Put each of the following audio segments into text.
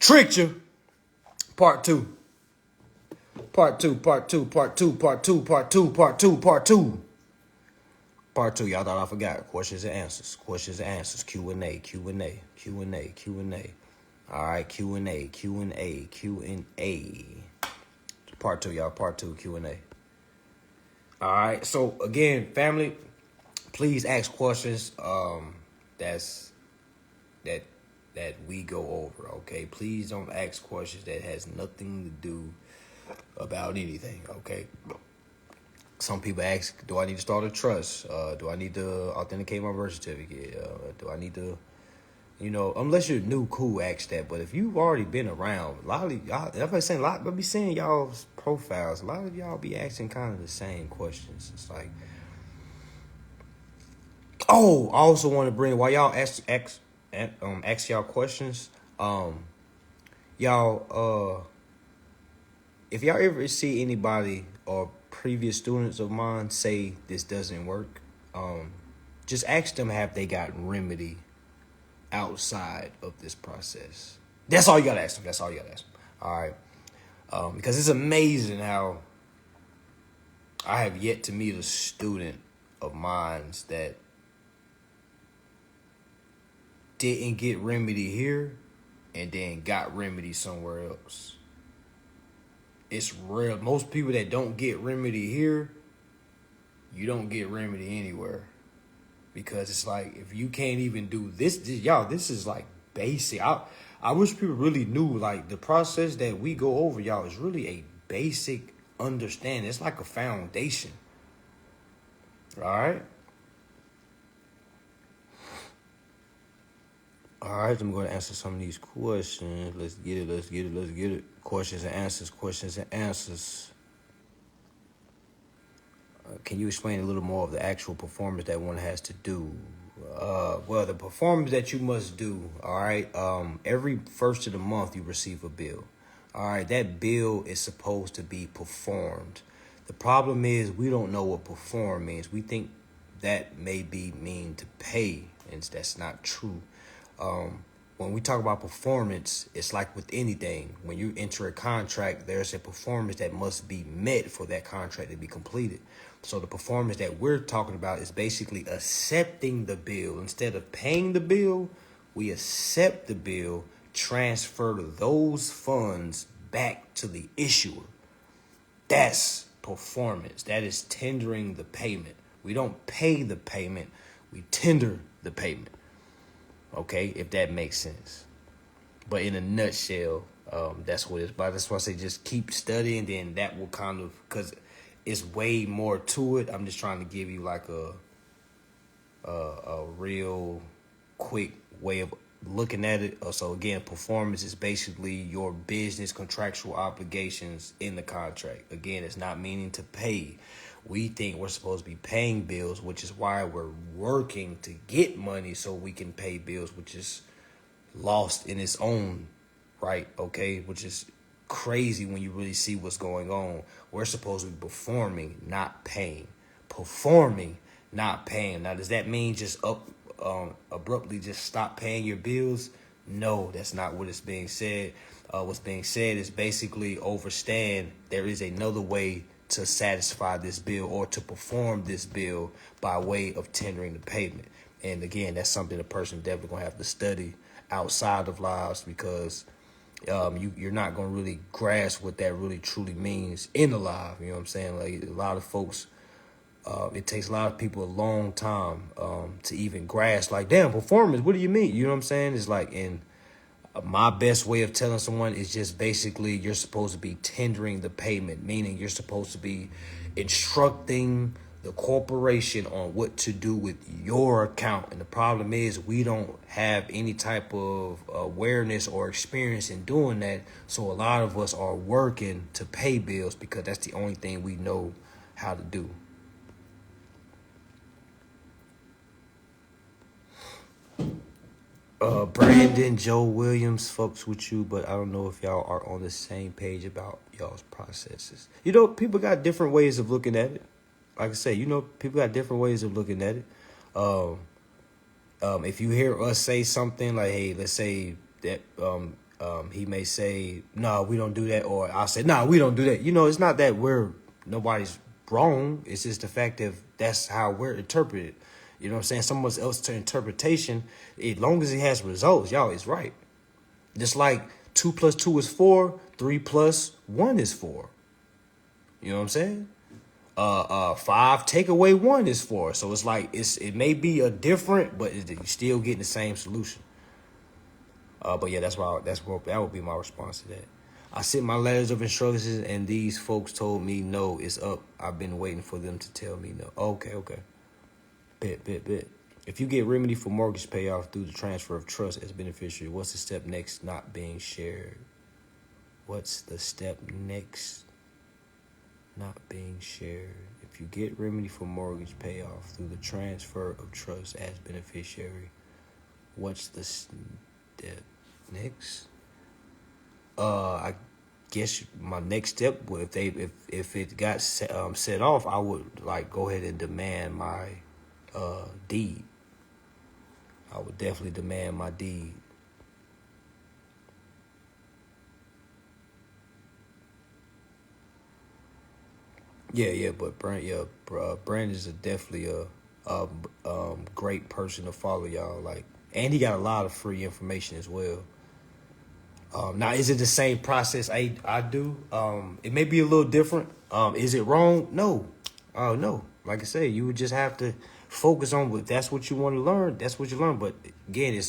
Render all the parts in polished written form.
Tricked you. Part two. Part two, part two, part two, part two, part two, part two, part two. Part two, y'all thought I forgot. Questions and answers. Questions and answers. Q&A, Q&A, Q&A, Q&A. All right, Q&A, Q&A, Q&A. Part two, y'all. Part two, Q&A. All right. So again, family, please ask questions. That we go over. Okay. Please don't ask questions that has nothing to do about anything. Okay. Some people ask, do I need to start a trust? Do I need to authenticate my birth certificate? Do I need to, unless you're new, cool, ask that. But if you've already been around, a lot of y'all, I be seeing y'all's profiles. A lot of y'all be asking kind of the same questions. It's like, I also want to bring, while y'all ask y'all questions, y'all, if y'all ever see anybody or previous students of mine say this doesn't work, just ask them, have they got remedy outside of this process? That's all you gotta ask them. That's all you gotta ask them. All right. Because it's amazing how I have yet to meet a student of mine that didn't get remedy here and then got remedy somewhere else. It's real. Most people that don't get remedy here, you don't get remedy anywhere. Because it's like, if you can't even do this, y'all, this is like basic. I wish people really knew, like, the process that we go over, y'all, is really a basic understanding. It's like a foundation. All right? All right, I'm going to answer some of these questions. Let's get it. Questions and answers. Can you explain a little more of the actual performance that one has to do? Well, the performance that you must do, all right, every first of the month you receive a bill. All right, that bill is supposed to be performed. The problem is we don't know what perform means. We think that may mean to pay, and that's not true. When we talk about performance, it's like with anything. When you enter a contract, there's a performance that must be met for that contract to be completed. So the performance that we're talking about is basically accepting the bill. Instead of paying the bill, we accept the bill, transfer those funds back to the issuer. That's performance. That is tendering the payment. We don't pay the payment, we tender the payment. Okay, if that makes sense. But in a nutshell, that's what it's about. That's why I say just keep studying, then that will kind of, because it's way more to it. I'm just trying to give you like a real quick way of looking at it. So again, performance is basically your business contractual obligations in the contract. Again, it's not meaning to pay. We think we're supposed to be paying bills, which is why we're working to get money so we can pay bills, which is lost in its own right, okay? Which is crazy when you really see what's going on. We're supposed to be performing, not paying. Performing, not paying. Now, does that mean just abruptly just stop paying your bills? No, that's not what is being said. What's being said is basically understand there is another way to satisfy this bill or to perform this bill by way of tendering the payment. And again, that's something a person definitely gonna have to study outside of lives, because you're not gonna really grasp what that really truly means in the live. You know what I'm saying? Like, a lot of folks, it takes a lot of people a long time to even grasp, like, damn, performance, what do you mean? You know what I'm saying? It's like, in my best way of telling someone is just basically you're supposed to be tendering the payment, meaning you're supposed to be instructing the corporation on what to do with your account. And the problem is we don't have any type of awareness or experience in doing that. So a lot of us are working to pay bills because that's the only thing we know how to do. Brandon, Joe Williams fucks with you, but I don't know if y'all are on the same page about y'all's processes. People got different ways of looking at it. Like I say, people got different ways of looking at it. If you hear us say something like, hey, let's say that He may say, no, we don't do that. Or I'll say, no, we don't do that. It's not that nobody's wrong. It's just the fact that that's how we're interpreted. You know what I'm saying? Someone else's interpretation, as long as it has results, y'all, it's right. Just like 2 + 2 is 4, 3 + 1 is 4. You know what I'm saying? 5 take away 1 is 4. So it's like it may be a different, but you're still getting the same solution. But yeah, that would be my response to that. I sent my letters of instructions, and these folks told me no, it's up. I've been waiting for them to tell me no. Okay. Bet. If you get remedy for mortgage payoff through the transfer of trust as beneficiary, what's the step next not being shared? What's the step next not being shared? If you get remedy for mortgage payoff through the transfer of trust as beneficiary, what's the step next? I guess my next step, if it got set off, I would go ahead and demand my deed. I would definitely demand my deed. But Brandon is definitely a great person to follow, y'all. And he got a lot of free information as well. Now, is it the same process I do? It may be a little different. Is it wrong? No. No. Like I said, you would just have to focus on what that's what you want to learn. That's what you learn. But again,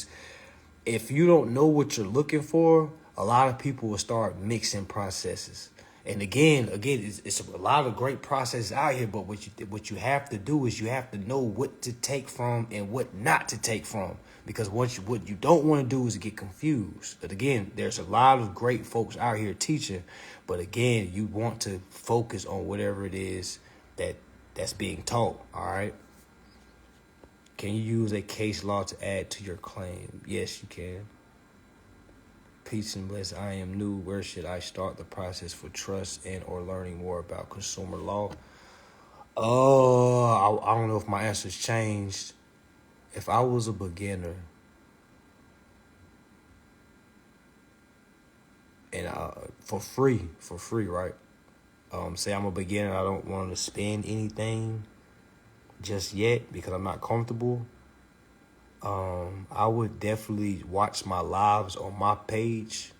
if you don't know what you're looking for, a lot of people will start mixing processes. And again, it's a lot of great processes out here. But what you have to do is you have to know what to take from and what not to take from. Because what you don't want to do is get confused. But again, there's a lot of great folks out here teaching. But again, you want to focus on whatever it is that's being taught. All right. Can you use a case law to add to your claim? Yes, you can. Peace and bless. I am new. Where should I start the process for trust and or learning more about consumer law? I don't know if my answer's changed. If I was a beginner and for free, right? Say I'm a beginner, I don't want to spend anything just yet because I'm not comfortable. I would definitely watch my lives on my page,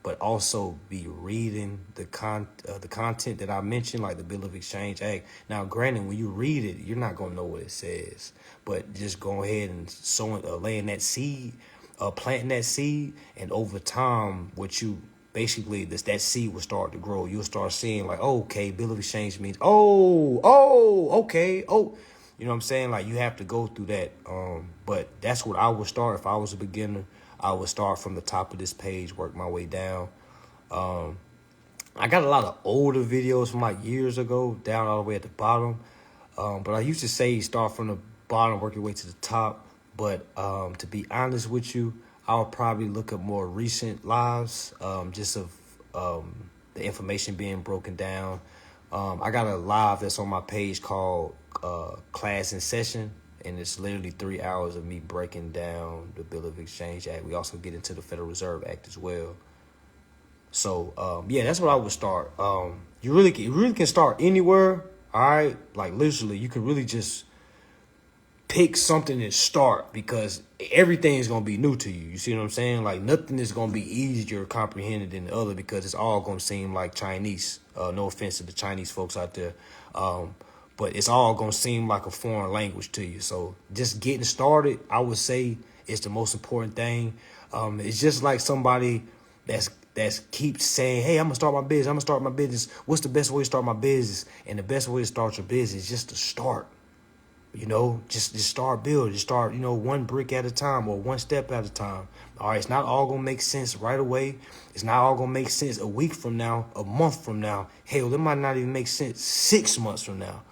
but also be reading the content that I mentioned, like the Bill of Exchange Act. Now, granted, when you read it, you're not gonna know what it says, but just go ahead and laying that seed, planting that seed, and over time, that seed will start to grow. You'll start seeing okay, Bill of Exchange means okay. You know what I'm saying? You have to go through that. But that's what I would start. If I was a beginner, I would start from the top of this page, work my way down. I got a lot of older videos from years ago, down all the way at the bottom. But I used to say start from the bottom, work your way to the top. But to be honest with you, I'll probably look at more recent lives, just of the information being broken down. I got a live that's on my page called Class in Session, and it's literally 3 hours of me breaking down the Bill of Exchange Act. We also get into the Federal Reserve Act as well. So that's what I would start. You really can start anywhere. All right, literally, you can really just pick something and start because everything is going to be new to you. You see what I'm saying? Nothing is going to be easier comprehended than the other because it's all going to seem like Chinese. No offense to the Chinese folks out there. But it's all going to seem like a foreign language to you. So just getting started, I would say, is the most important thing. It's just like somebody that's keeps saying, hey, I'm going to start my business. What's the best way to start my business? And the best way to start your business is just to start. Just start building. Just start, one brick at a time or one step at a time. All right, it's not all going to make sense right away. It's not all going to make sense a week from now, a month from now. Hell, it might not even make sense 6 months from now.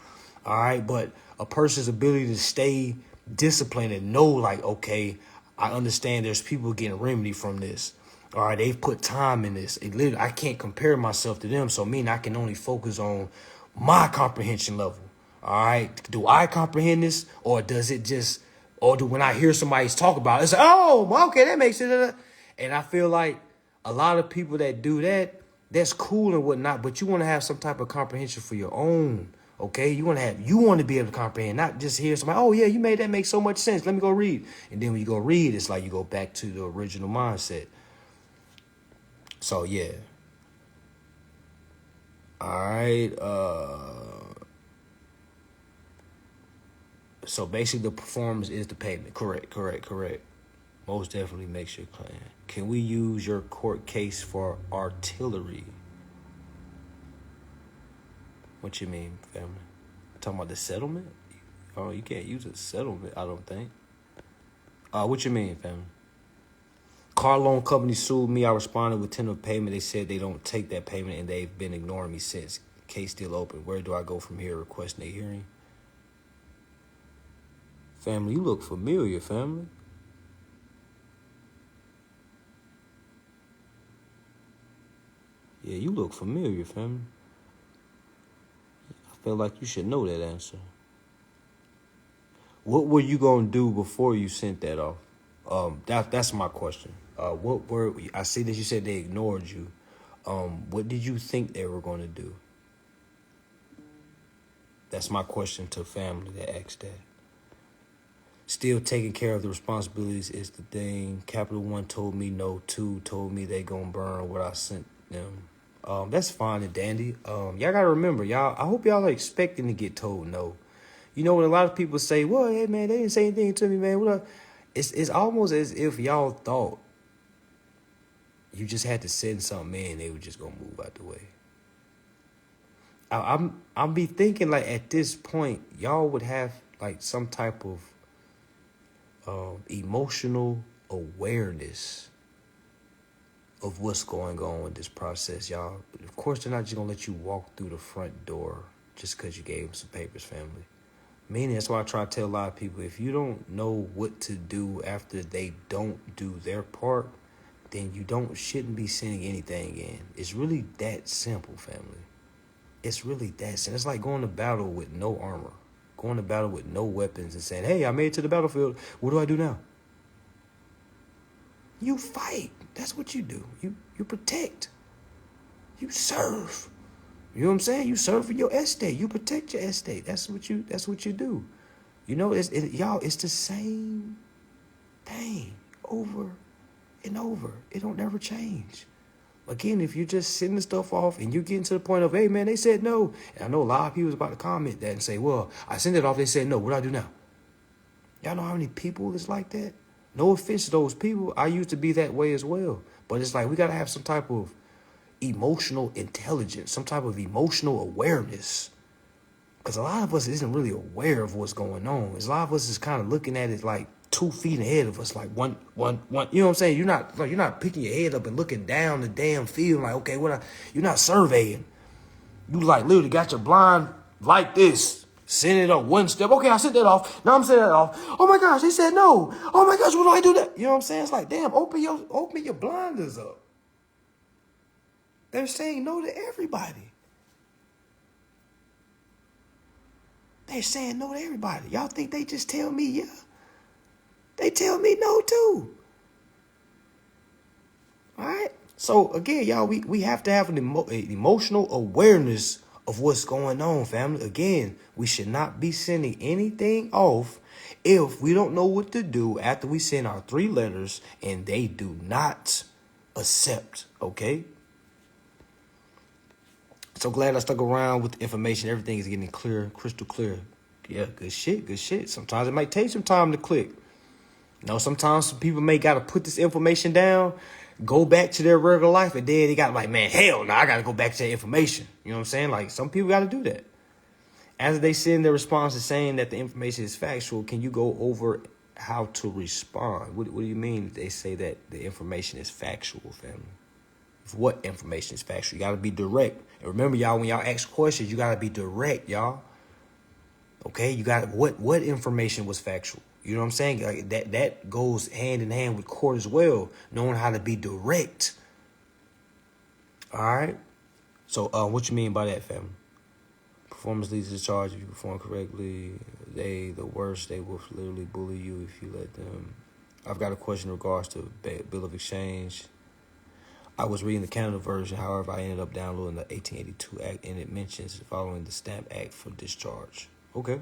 All right, but a person's ability to stay disciplined and know, okay, I understand there's people getting remedy from this. All right, they've put time in this. I can't compare myself to them, so I can only focus on my comprehension level. All right, do I comprehend this, or does it when I hear somebody talk about it, it's okay, that makes it. And I feel like A lot of people that do that, that's cool and whatnot, but you want to have some type of comprehension for your own. Okay, you want to be able to comprehend, not just hear somebody. Oh yeah, you made that make so much sense. Let me go read, and then when you go read, it's like you go back to the original mindset. So yeah. All right. So basically, the performance is the payment. Correct. Most definitely makes your claim. Can we use your court case for artillery? What you mean, family? Talking about the settlement? Oh, you can't use a settlement, I don't think. What you mean, family? Car loan company sued me. I responded with tentative payment. They said they don't take that payment, and they've been ignoring me since. Case still open. Where do I go from here? Requesting a hearing. Family, you look familiar, family. Yeah, you look familiar, family. I feel like you should know that answer. What were you gonna do before you sent that off? That's my question. I see that you said they ignored you. What did you think they were gonna do? That's my question to family that asked that. Still taking care of the responsibilities is the thing. Capital One told me no. 2 told me they gonna burn what I sent them. That's fine and dandy. Y'all gotta remember, y'all. I hope y'all are expecting to get told no. You know, when a lot of people say, "Well, hey man, they didn't say anything to me, man." What up? It's almost as if y'all thought you just had to send something in, they were just gonna move out the way. I'm be thinking like at this point, y'all would have like some type of emotional awareness of what's going on with this process, y'all. Of course, they're not just gonna let you walk through the front door just because you gave them some papers, family. Meaning, that's why I try to tell a lot of people, if you don't know what to do after they don't do their part, then you shouldn't be sending anything in. It's really that simple, family. It's really that simple. It's like going to battle with no armor, going to battle with no weapons and saying, "Hey, I made it to the battlefield. What do I do now?" You fight. That's what you do. You protect. You serve. You know what I'm saying? You serve for your estate. You protect your estate. That's what you do. You know, y'all, it's the same thing over and over. It don't never change. Again, if you're just sending stuff off and you're getting to the point of, hey man, they said no. And I know a lot of people is about to comment that and say, well, I sent it off, they said no. What do I do now? Y'all know how many people is like that? No offense to those people. I used to be that way as well. But it's like we got to have some type of emotional intelligence, some type of emotional awareness. Because a lot of us isn't really aware of what's going on. A lot of us is kind of looking at it like 2 feet ahead of us, like one. You know what I'm saying? You're not picking your head up and looking down the damn field like, okay, you're not surveying. You like literally got your blind like this. Send it up one step. Okay, I sent that off. Now I'm sending that off. Oh my gosh, they said no. Oh my gosh, what do I do that? You know what I'm saying? It's like, damn, open your blinders up. They're saying no to everybody. They're saying no to everybody. Y'all think they just tell me yeah? They tell me no too. All right? So again, y'all, we have to have an emotional awareness of what's going on, family. Again, we should not be sending anything off if we don't know what to do after we send our 3 letters and they do not accept, okay? So glad I stuck around with the information. Everything is getting clear, crystal clear. Yeah, good shit. Sometimes it might take some time to click. You know, sometimes some people may got to put this information down, go back to their regular life, and then they got like, man, hell no, I got to go back to that information. You know what I'm saying? Like, some people got to do that. As they send their responses saying that the information is factual, can you go over how to respond? What do you mean they say that the information is factual, family? What information is factual? You got to be direct. And remember, y'all, when y'all ask questions, you got to be direct, y'all. Okay? You got what information was factual? You know what I'm saying? Like that goes hand in hand with court as well, knowing how to be direct. All right? So what you mean by that, family? Performance leads to discharge. If you perform correctly, the worst, they will literally bully you if you let them. I've got a question in regards to bill of exchange. I was reading the Canada version. However, I ended up downloading the 1882 Act, and it mentions following the Stamp Act for discharge. Okay.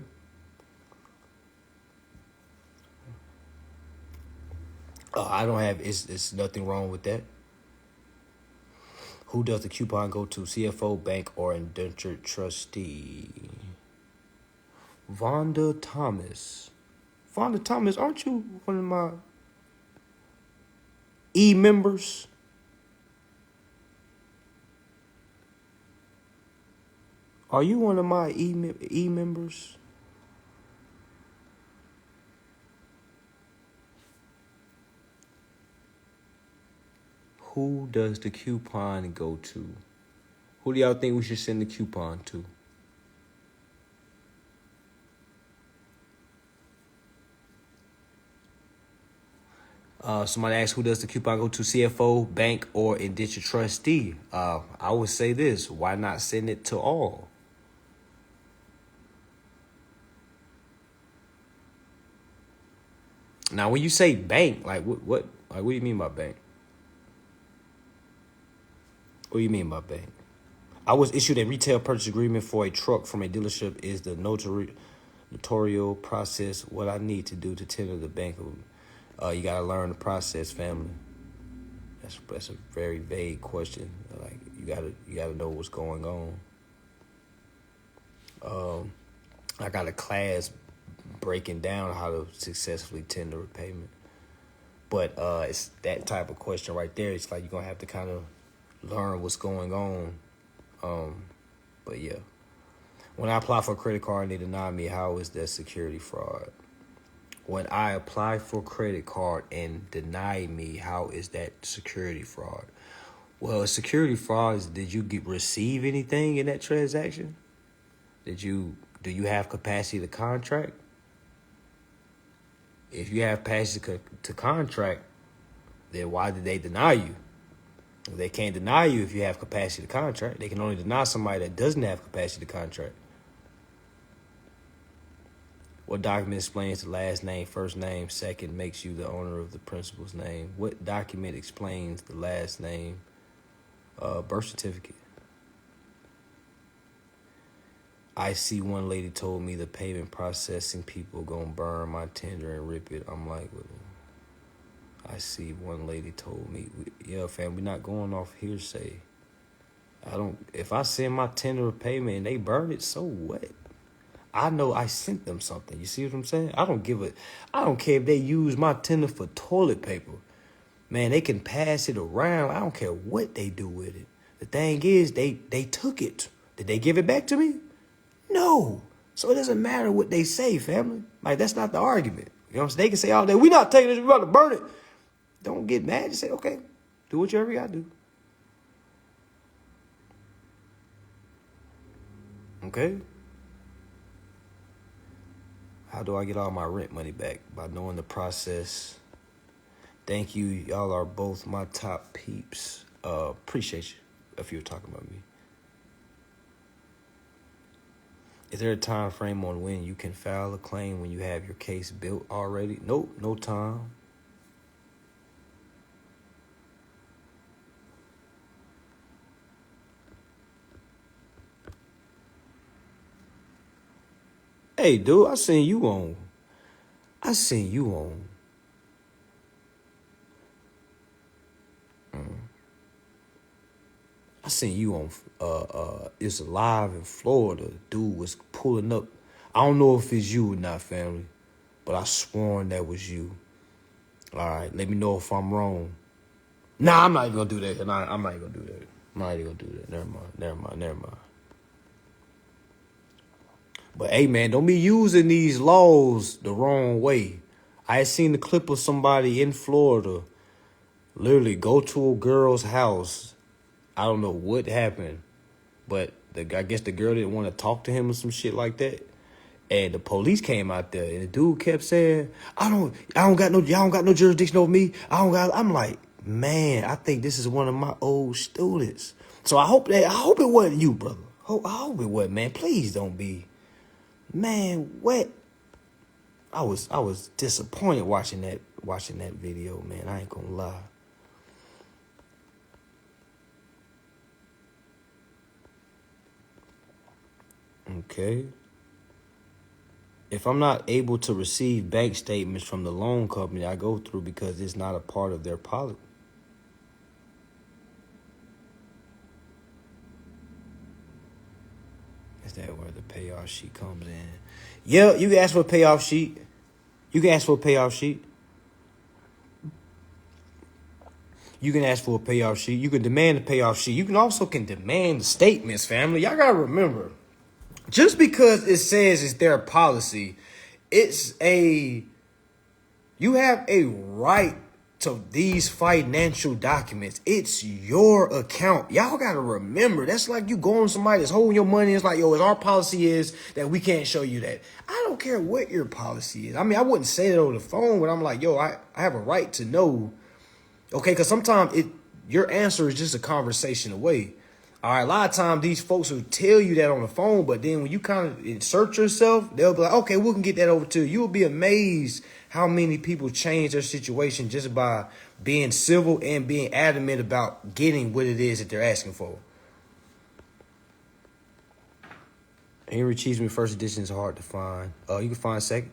I don't have. It's nothing wrong with that. Who does the coupon go to? CFO, bank, or indentured trustee? Vonda Thomas. Vonda Thomas, aren't you one of my members? Are you one of my members? Who does the coupon go to? Who do y'all think we should send the coupon to? Somebody asked, who does the coupon go to? CFO, bank, or indentured trustee? I would say this. Why not send it to all? Now, when you say bank, like what do you mean by bank? What do you mean by bank? I was issued a retail purchase agreement for a truck from a dealership. Is the notarial process what I need to do to tender the bank? You gotta learn the process, family. That's a very vague question. Like you gotta know what's going on. I got a class breaking down how to successfully tender a payment. But it's that type of question right there. It's like you're gonna have to kind of learn what's going on. But yeah. When I apply for a credit card and they deny me, how is that security fraud? When I apply for a credit card and deny me, how is that security fraud? Well, security fraud is, did you receive anything in that transaction? Do you have capacity to contract? If you have capacity to contract, then why did they deny you? They can't deny you if you have capacity to contract. They can only deny somebody that doesn't have capacity to contract. What document explains the last name, first name, second makes you the owner of the principal's name? What document explains the last name? Birth certificate. I see one lady told me the payment processing people gonna burn my tender and rip it. I'm like, well, I see one lady told me, yeah, fam, we're not going off hearsay. If I send my tender of payment and they burn it, so what? I know I sent them something. You see what I'm saying? I don't care if they use my tender for toilet paper. Man, they can pass it around. I don't care what they do with it. The thing is, they took it. Did they give it back to me? No. So it doesn't matter what they say, family. Like, that's not the argument. You know what I'm saying? They can say all day, we're not taking this, we're about to burn it. Don't get mad. Just say, okay, do whatever you gotta do. Okay? How do I get all my rent money back? By knowing the process. Thank you. Y'all are both my top peeps. Appreciate you if you were talking about me. Is there a time frame on when you can file a claim when you have your case built already? Nope, no time. Hey, dude, I seen you on. I seen you on It's Alive in Florida. Dude was pulling up. I don't know if it's you or not, family, but I sworn that was you. All right, let me know if I'm wrong. Nah, I'm not even gonna do that. I'm not even gonna do that. I'm not even gonna do that. Never mind. But hey, man, don't be using these laws the wrong way. I had seen the clip of somebody in Florida literally go to a girl's house. I don't know what happened, but I guess the girl didn't want to talk to him or some shit like that. And the police came out there, and the dude kept saying, y'all don't got no jurisdiction over me. I'm like, man, I think this is one of my old students. So I hope it wasn't you, brother. I hope it wasn't, man. Please don't be. Man, what? I was disappointed watching that video, man. I ain't gonna lie. Okay. If I'm not able to receive bank statements from the loan company I go through because it's not a part of their policy. Is that where the payoff sheet comes in? Yeah, you can ask for a payoff sheet. You can ask for a payoff sheet. You can ask for a payoff sheet. You can demand a payoff sheet. You can also demand the statements, family. Y'all gotta remember, just because it says it's their policy, you have a right to these financial documents. It's your account. Y'all gotta remember, that's like you going to somebody that's holding your money. It's like, yo, our policy is that we can't show you that. I don't care what your policy is. I mean, I wouldn't say that over the phone, but I'm like, yo, I have a right to know. Okay, because sometimes your answer is just a conversation away. All right, a lot of times these folks will tell you that on the phone, but then when you kind of insert yourself, they'll be like, okay, we can get that over to you. You'll be amazed how many people change their situation just by being civil and being adamant about getting what it is that they're asking for. Henry Cheeseman first edition is hard to find. You can find second.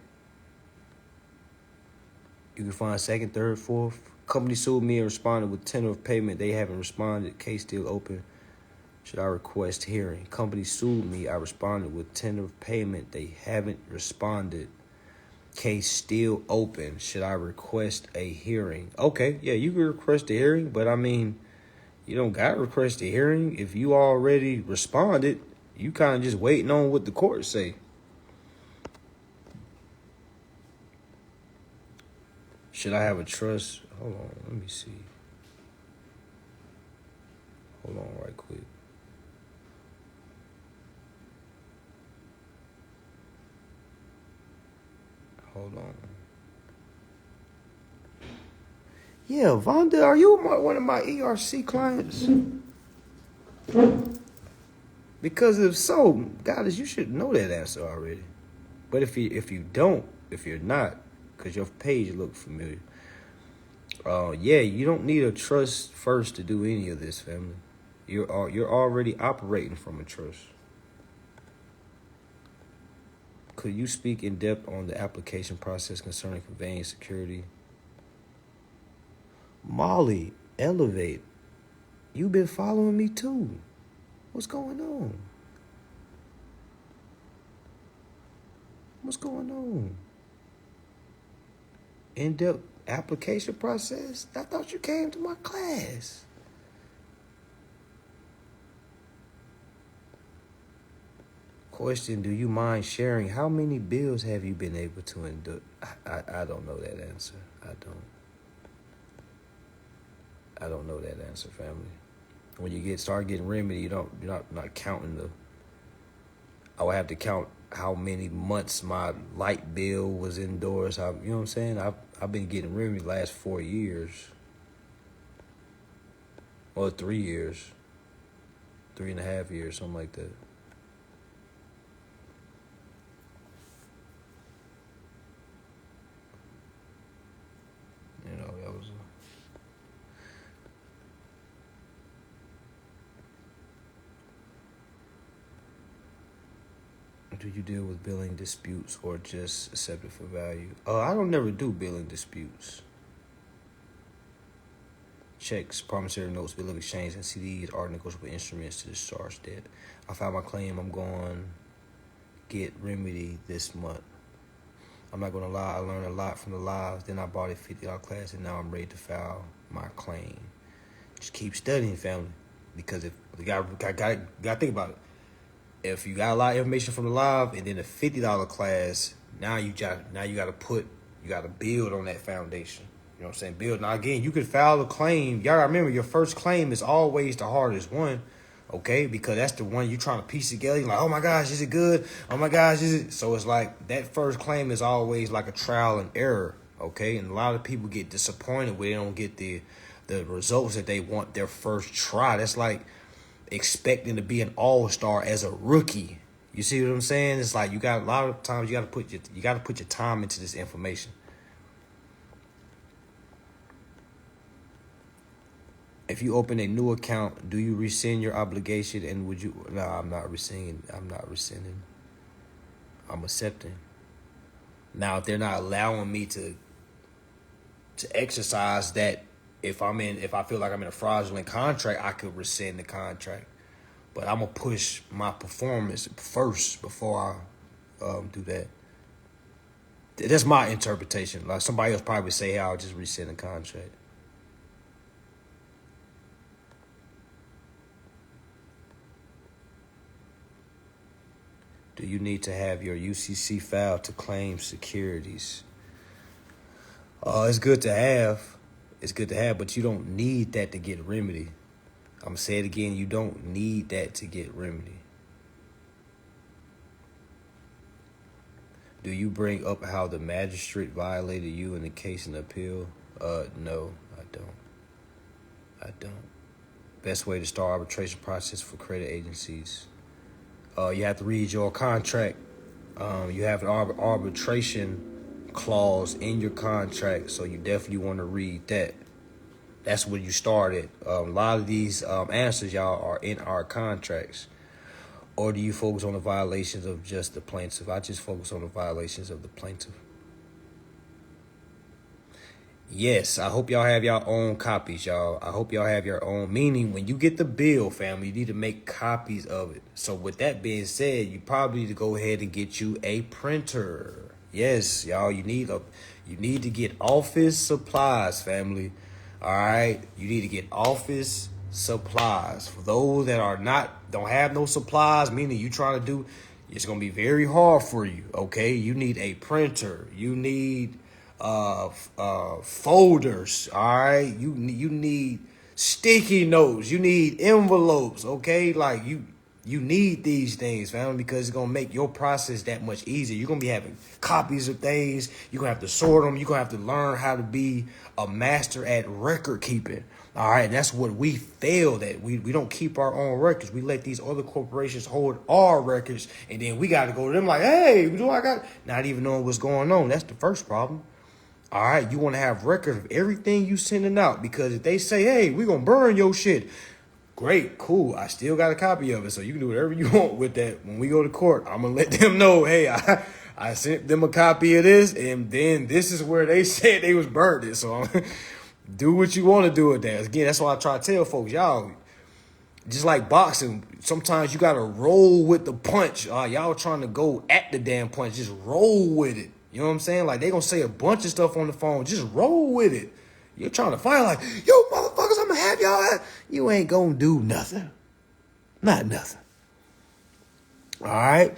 You can find second, third, fourth. Company sued me and responded with tender of payment. They haven't responded. Case still open. Should I request hearing? Company sued me. I responded with tender of payment. They haven't responded. Case still open. Should I request a hearing? Okay, yeah, you can request a hearing, but I mean, you don't got to request a hearing. If you already responded, you kind of just waiting on what the court say. Should I have a trust? Hold on, let me see. Hold on right quick. Hold on. Yeah, Vonda, are you one of my ERC clients? Because if so, guys, you should know that answer already. But if you don't, if you're not, because your page look familiar, yeah, you don't need a trust first to do any of this, family. You're already operating from a trust. Could you speak in depth on the application process concerning conveying security? Molly, Elevate, you've been following me too. What's going on? What's going on? In-depth application process? I thought you came to my class. Question, do you mind sharing how many bills have you been able to induct? I don't know that answer. I don't know that answer, family. When you start getting remedy, you're not counting I would have to count how many months my light bill was indoors. You know what I'm saying? I've been getting remedy the last 4 years. Or 3 years. 3.5 years, something like that. You know, that was do you deal with billing disputes or just accept it for value? I don't never do billing disputes. Checks, promissory notes, bill of exchange, and CDs are negotiable instruments to discharge debt. I filed my claim. I'm going to get remedy this month. I'm not going to lie. I learned a lot from the lives. Then I bought a $50 class, and now I'm ready to file my claim. Just keep studying, family, because if you got to think about it. If you got a lot of information from the live and then a $50 class, now you got to build on that foundation. You know what I'm saying? Build. Now again, you can file a claim. Y'all remember your first claim is always the hardest one, okay? Because that's the one you're trying to piece together. You're like, oh my gosh, is it good? Oh my gosh, is it? So it's like that first claim is always like a trial and error, okay? And a lot of people get disappointed when they don't get the results that they want their first try. That's like expecting to be an all-star as a rookie. You see what I'm saying? It's like a lot of times you got to put your time into this information. If you open a new account, do you rescind your obligation? And would you? No, I'm not rescinding. I'm accepting. Now, if they're not allowing me to exercise that, if I feel like I'm in a fraudulent contract, I could rescind the contract. But I'm gonna push my performance first before I do that. That's my interpretation. Like somebody else probably say, "Hey, I'll just rescind the contract." Do you need to have your UCC filed to claim securities? It's good to have. It's good to have, but you don't need that to get remedy. I'm going to say it again. You don't need that to get remedy. Do you bring up how the magistrate violated you in the case and appeal? No, I don't. Best way to start arbitration process for credit agencies. You have to read your contract. You have an arbitration clause in your contract, so you definitely want to read that. That's where you started. A lot of these answers, y'all, are in our contracts. Or do you focus on the violations of just the plaintiff? I just focus on the violations of the plaintiff. Yes, I hope y'all have your own copies, y'all. I hope y'all have your own. Meaning, when you get the bill, family, you need to make copies of it. So with that being said, you probably need to go ahead and get you a printer. Yes, y'all, you need to get office supplies, family. All right, you need to get office supplies. For those that don't have no supplies, meaning you trying to do, it's gonna be very hard for you. Okay, you need a printer. You need folders. All right, you need sticky notes. You need envelopes. Okay, like you need these things, family, because it's gonna make your process that much easier. You're gonna be having copies of things. You're gonna have to sort them. You're gonna have to learn how to be a master at record keeping. All right, that's what we failed at. We don't keep our own records. We let these other corporations hold our records, and then we got to go to them like, hey, do I got? Not even knowing what's going on. That's the first problem. All right, you want to have record of everything you sending out, because if they say, hey, we're going to burn your shit, great, cool. I still got a copy of it, so you can do whatever you want with that. When we go to court, I'm going to let them know, hey, I sent them a copy of this, and then this is where they said they was burned it. So do what you want to do with that. Again, that's why I try to tell folks, y'all, just like boxing, sometimes you got to roll with the punch. Y'all trying to go at the damn punch, just roll with it. You know what I'm saying? Like, they going to say a bunch of stuff on the phone. Just roll with it. You're trying to fight like, yo, motherfuckers, I'm going to have y'all at. You ain't going to do nothing. Not nothing. All right?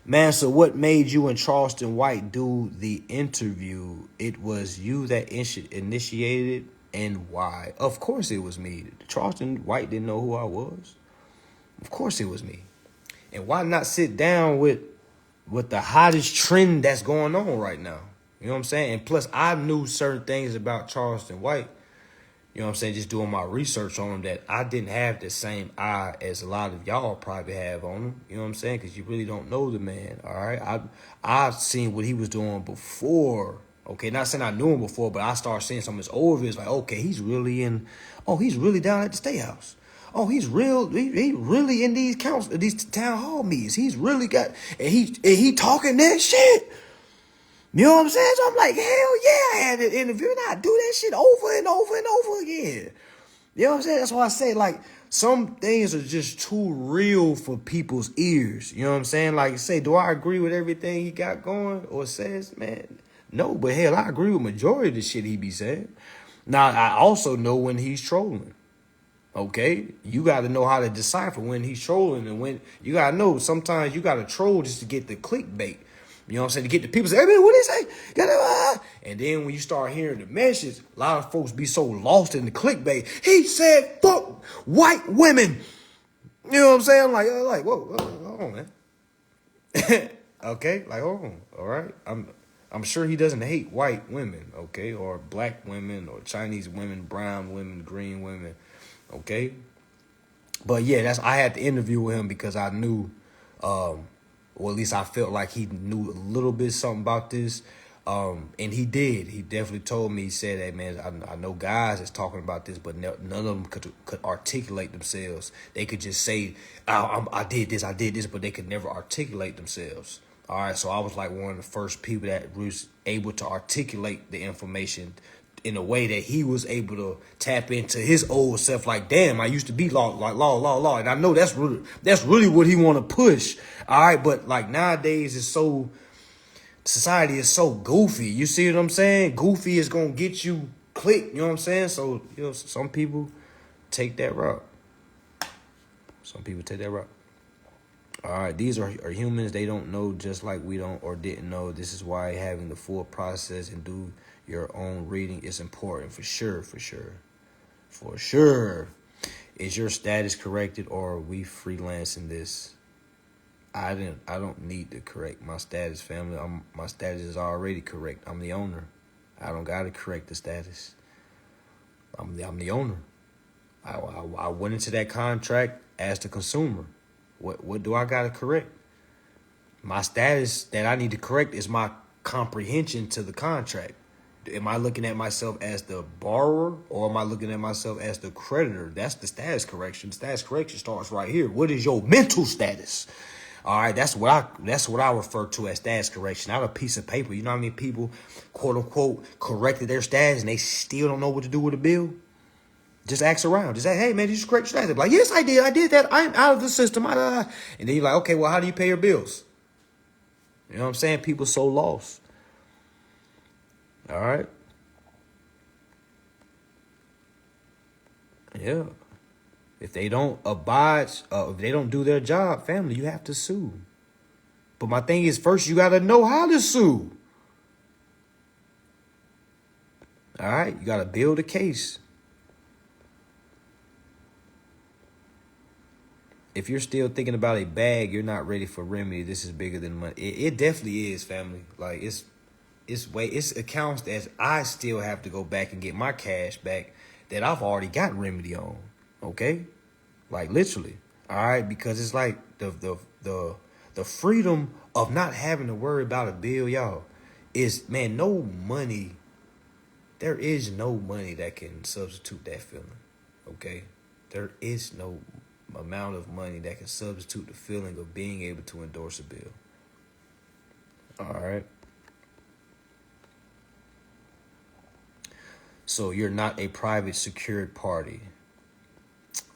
Mansa, what made you and Charleston White do the interview? It was you that initiated, and why? Of course it was me. Charleston White didn't know who I was. Of course it was me. And why not sit down with the hottest trend that's going on right now? You know what I'm saying? And plus, I knew certain things about Charleston White, you know what I'm saying, just doing my research on him, that I didn't have the same eye as a lot of y'all probably have on him. You know what I'm saying? Because you really don't know the man, all right? I've seen what he was doing before. Okay, not saying I knew him before, but I started seeing some of his old videos, like, okay, he's really down at the State House. Oh, he really in these town hall meetings. He's really got, and he talking that shit. You know what I'm saying? So I'm like, hell yeah, I had an interview, and I do that shit over and over and over again. You know what I'm saying? That's why I say, like, some things are just too real for people's ears. You know what I'm saying? Like, say, do I agree with everything he got going or says? Man, no, but hell, I agree with majority of the shit he be saying. Now, I also know when he's trolling. Okay, you got to know how to decipher when he's trolling, and when you got to know sometimes you got to troll just to get the clickbait. You know what I'm saying? To get the people say, hey, man, what they say? And then when you start hearing the message, a lot of folks be so lost in the clickbait. He said, fuck white women. You know what I'm saying? I'm like, whoa, hold on, man. Okay, like, hold on, all right? I'm sure he doesn't hate white women, okay, or black women, or Chinese women, brown women, green women. Okay, but yeah, I had to interview with him because I knew, or at least I felt like he knew a little bit something about this. And he did. He definitely told me. He said, "Hey man, I know guys that's talking about this, but none of them could articulate themselves. They could just say, I did this, but they could never articulate themselves." All right, so I was like one of the first people that was able to articulate the information in a way that he was able to tap into his old self. Like, damn, I used to be law, and I know that's really what he want to push. All right, but like nowadays, society is so goofy. You see what I'm saying? Goofy is gonna get you clicked. You know what I'm saying? So some people take that route. All right, these are humans. They don't know just like we don't or didn't know. This is why having the full process and do your own reading is important for sure. Is your status corrected or are we freelancing this? I don't need to correct my status, family. My status is already correct. I'm the owner. I don't gotta correct the status. I'm the owner. I went into that contract as the consumer. What do I gotta correct? My status that I need to correct is my comprehension to the contract. Am I looking at myself as the borrower or am I looking at myself as the creditor? That's the status correction. Status correction starts right here. What is your mental status? All right, that's what I refer to as status correction. Not a piece of paper. You know how many people, quote unquote, corrected their status and they still don't know what to do with the bill? Just ask around. Just say, hey, man, did you correct your status? Like, yes, I did. I did that. I'm out of the system. And then you're like, okay, well, how do you pay your bills? You know what I'm saying? People so lost. All right. Yeah. If they don't abide, if they don't do their job, family, you have to sue. But my thing is, first, you got to know how to sue. All right. You got to build a case. If you're still thinking about a bag, you're not ready for remedy. This is bigger than money. It definitely is, family. Like it's accounts that I still have to go back and get my cash back that I've already got remedy on. Okay, like literally. All right, because it's like the freedom of not having to worry about a bill, y'all. Is man, no money. There is no money that can substitute that feeling. Okay, there is no amount of money that can substitute the feeling of being able to endorse a bill. All right. So you're not a private secured party.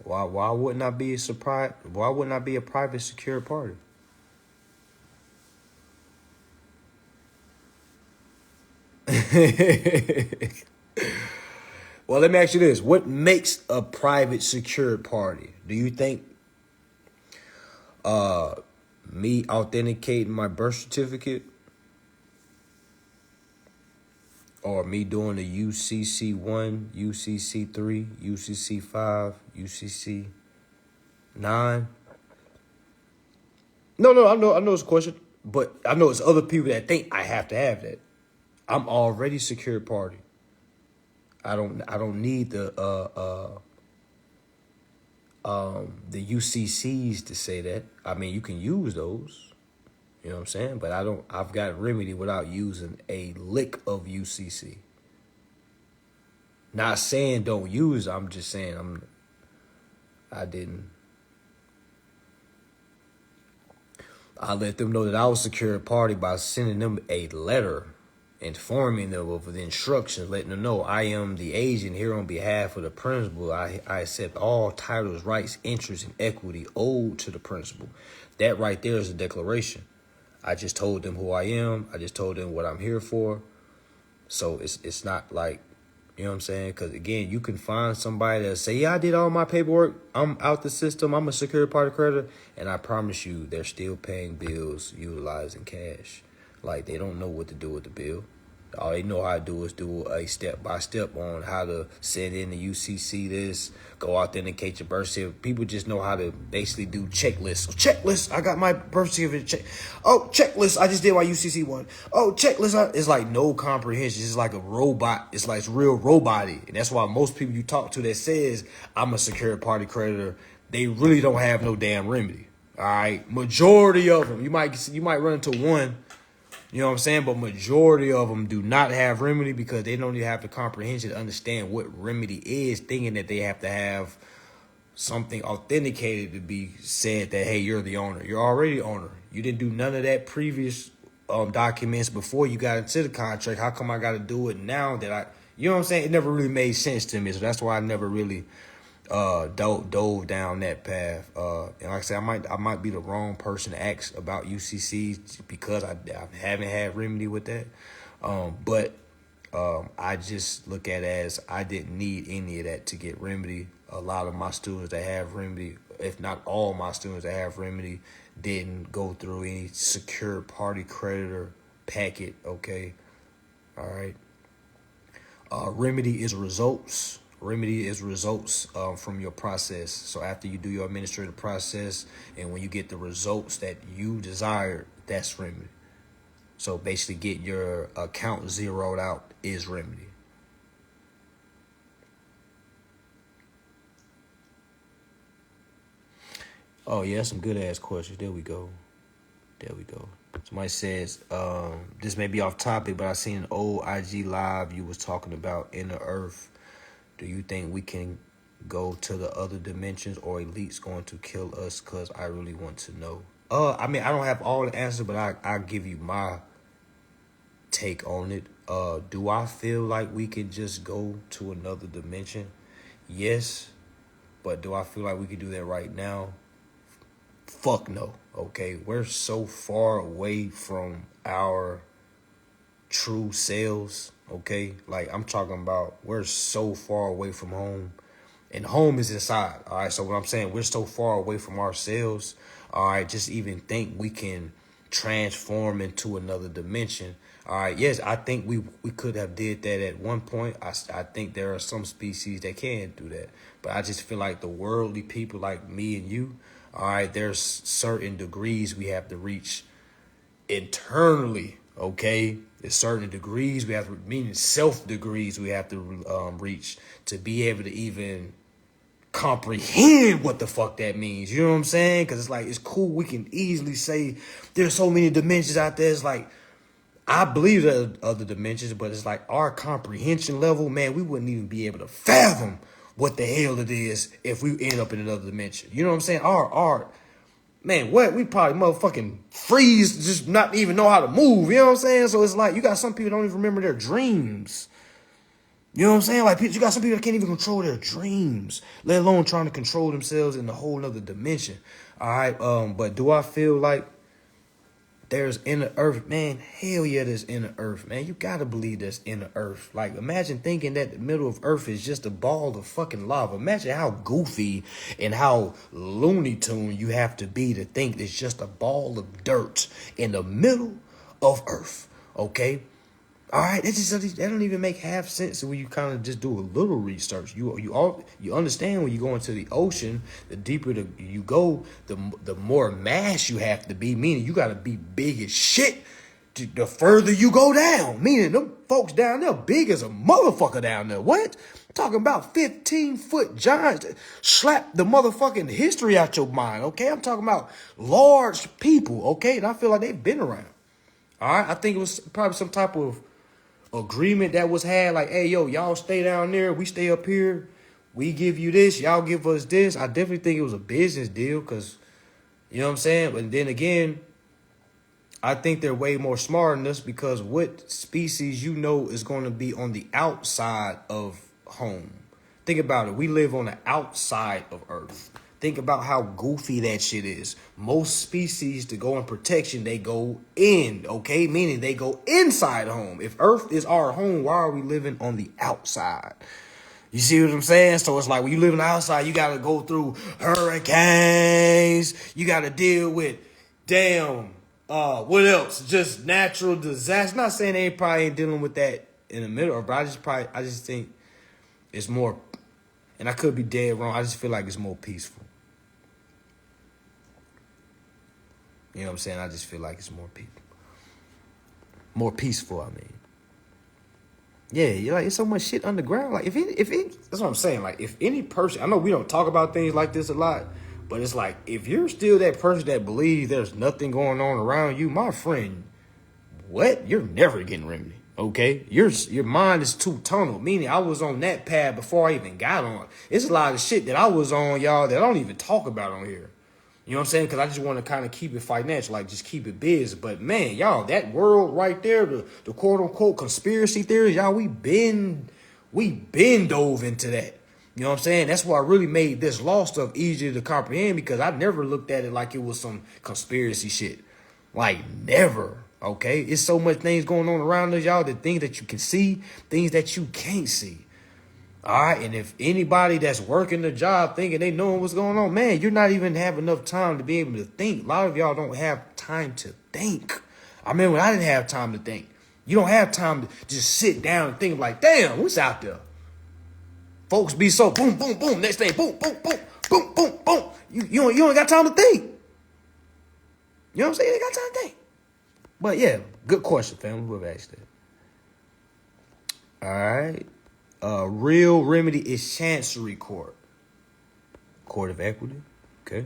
Why wouldn't I be a surprise? Why wouldn't I be a private secured party? Well, let me ask you this. What makes a private secured party? Do you think me authenticating my birth certificate or me doing the UCC 1, UCC 3, UCC 5, UCC 9? No, I know it's a question, but I know it's other people that think I have to have that. I'm already secured party. I don't need the UCCs to say that. I mean, you can use those. You know what I'm saying? But I've got remedy without using a lick of UCC. Not saying don't use it, I'm just saying I didn't. I let them know that I was secured party by sending them a letter informing them of the instructions, letting them know I am the agent here on behalf of the principal. I accept all titles, rights, interests, and equity owed to the principal. That right there is a declaration. I just told them who I am. I just told them what I'm here for. So it's not like, you know what I'm saying? Because, again, you can find somebody that say, yeah, I did all my paperwork. I'm out the system. I'm a secured party creditor. And I promise you, they're still paying bills utilizing cash. Like, they don't know what to do with the bill. All they know how to do is do a step-by-step on how to send in the UCC this, go authenticate your birth certificate. People just know how to basically do checklists. So checklist, I got my birth certificate. Oh, checklist, I just did my UCC one. Oh, checklist, it's like no comprehension. It's like a robot. It's like it's real robot-y. And that's why most people you talk to that says, I'm a secured party creditor, they really don't have no damn remedy. All right? Majority of them. You might run into one You know what I'm saying? But majority of them do not have remedy because they don't even have the comprehension to understand what remedy is, thinking that they have to have something authenticated to be said that, hey, you're the owner. You're already the owner. You didn't do none of that previous documents before you got into the contract. How come I got to do it now that you know what I'm saying? It never really made sense to me. So that's why I never really dove down that path. And like I said, I might be the wrong person to ask about UCC because I haven't had remedy with that. But I just look at it as I didn't need any of that to get remedy. A lot of my students that have remedy, if not all my students that have remedy, didn't go through any secure party creditor packet. Okay, all right. Remedy is results. Remedy is results from your process. So after you do your administrative process and when you get the results that you desire, that's remedy. So basically get your account zeroed out is remedy. Oh, yeah, some good ass questions. There we go. Somebody says, this may be off topic, but I seen an old IG live you was talking about inner earth. Do you think we can go to the other dimensions or elites going to kill us? Because I really want to know. I mean, I don't have all the answers, but I'll give you my take on it. Do I feel like we can just go to another dimension? Yes. But do I feel like we can do that right now? Fuck no. Okay. We're so far away from our true selves. Okay. Like I'm talking about, we're so far away from home. And home is inside. All right. So what I'm saying, we're so far away from ourselves. All right. Just even think we can transform into another dimension. All right. Yes, I think we could have did that at one point. I think there are some species that can do that. But I just feel like the worldly people like me and you, all right, there's certain degrees we have to reach internally. Okay. There's certain degrees we have to, meaning self degrees we have to reach to be able to even comprehend what the fuck that means. You know what I'm saying? Because it's like, it's cool. We can easily say there's so many dimensions out there. It's like, I believe there are other dimensions, but it's like our comprehension level, man, we wouldn't even be able to fathom what the hell it is if we end up in another dimension. You know what I'm saying? Our man, what? We probably motherfucking freeze, just not even know how to move. You know what I'm saying? So it's like, you got some people don't even remember their dreams. You know what I'm saying? Like, you got some people that can't even control their dreams, let alone trying to control themselves in a whole nother dimension. All right. But do I feel like there's inner earth? Man, hell yeah, there's inner earth, man. You gotta believe there's inner earth. Like, imagine thinking that the middle of earth is just a ball of fucking lava. Imagine how goofy and how Looney Tune you have to be to think it's just a ball of dirt in the middle of earth. Okay? All right, that don't even make half sense when you kind of just do a little research. You understand when you go into the ocean, the deeper you go, the more mass you have to be. Meaning you got to be big as shit. The further you go down, meaning them folks down there big as a motherfucker down there. What? I'm talking about 15-foot giants that slap the motherfucking history out your mind. Okay, I'm talking about large people. Okay, and I feel like they've been around. All right, I think it was probably some type of agreement that was had, like, hey, yo, y'all stay down there, we stay up here, we give you this, y'all give us this. I definitely think it was a business deal because, you know what I'm saying? But then again, I think they're way more smart than us because what species you know is going to be on the outside of home? Think about it. We live on the outside of Earth. Think about how goofy that shit is. Most species, to go in protection, they go in, okay? Meaning they go inside home. If Earth is our home, why are we living on the outside? You see what I'm saying? So it's like when you live on the outside, you got to go through hurricanes. You got to deal with, what else? Just natural disaster. Not saying they probably ain't dealing with that in the middle, but I just think it's more, and I could be dead wrong. I just feel like it's more peaceful. You know what I'm saying? I just feel like it's more people. More peaceful, I mean. Yeah, you're like, it's so much shit underground. Like, if that's what I'm saying. Like, if any person, I know we don't talk about things like this a lot, but it's like, if you're still that person that believes there's nothing going on around you, my friend, what? You're never getting remedy. Okay, your mind is too tunnel. Meaning, I was on that path before I even got on. It's a lot of shit that I was on, y'all, that I don't even talk about on here. You know what I'm saying? Because I just want to kind of keep it financial, like just keep it biz. But man, y'all, that world right there, the quote unquote conspiracy theories, y'all, we been dove into that. You know what I'm saying? That's why I really made this law stuff easier to comprehend, because I never looked at it like it was some conspiracy shit. Like, never. Okay, it's so much things going on around us, y'all. The things that you can see, things that you can't see. All right, and if anybody that's working the job thinking they know what's going on, man, you're not even have enough time to be able to think. A lot of y'all don't have time to think. I mean, when I didn't have time to think, you don't have time to just sit down and think like, damn, what's out there? Folks be so boom, boom, boom. Next thing, boom, boom, boom, boom, boom, boom. You ain't got time to think. You know what I'm saying? You ain't got time to think. But yeah, good question, family. Whoever asked that. All right. Real remedy is chancery court. Court of equity. Okay.